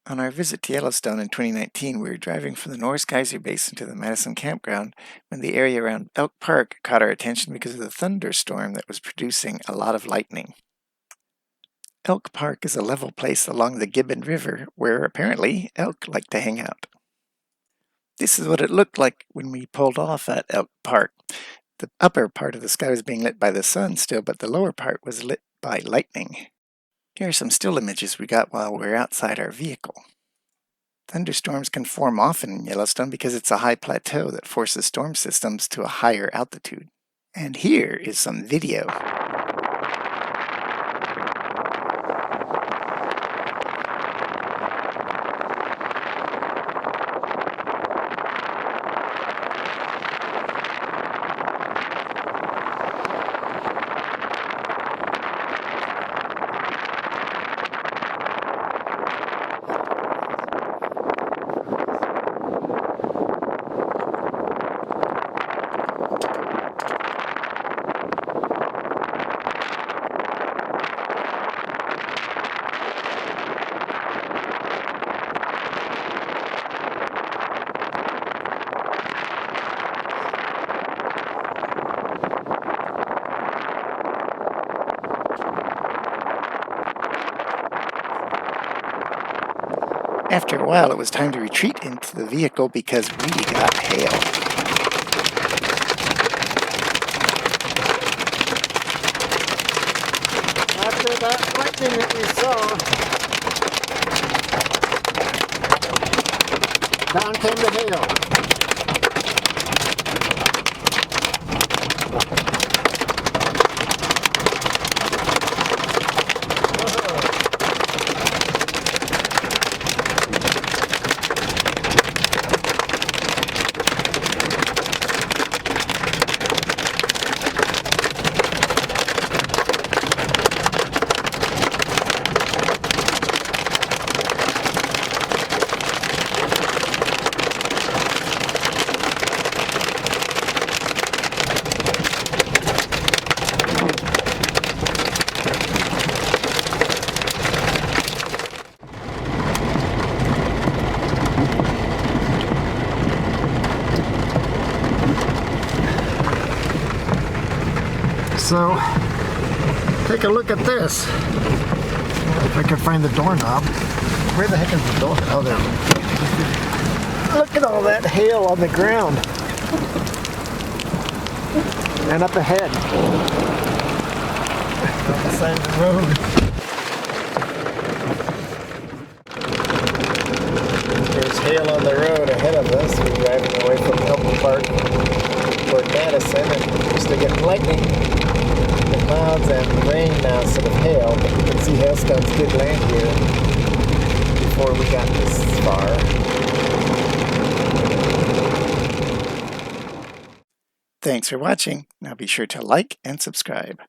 On our visit to Yellowstone in 2019, we were driving from the Norris Geyser Basin to the Madison Campground when the area around Elk Park caught our attention because of the thunderstorm that was producing a lot of lightning. Elk Park is a level place along the Gibbon River where apparently elk like to hang out. This is what it looked like when we pulled off at Elk Park. The upper part of the sky was being lit by the sun still, but the lower part was lit by lightning. Here are some still images we got while we were outside our vehicle. Thunderstorms can form often in Yellowstone because it's a high plateau that forces storm systems to a higher altitude. And here is some video. After a while, it was time to retreat into the vehicle because we got hail. After that lightning that we saw, down came the hail. So, take a look at this. If I can find the doorknob. Where the heck is the door? Oh, there. Look at all that hail on the ground. And up ahead. On the side of the road. There's hail on the road ahead of us. We're driving away from Elk Park toward Madison, and we're still getting lightning. The clouds and rain now instead of hail, but you can see hailstones did land here before we got this far. Thanks for watching. Now be sure to like and subscribe.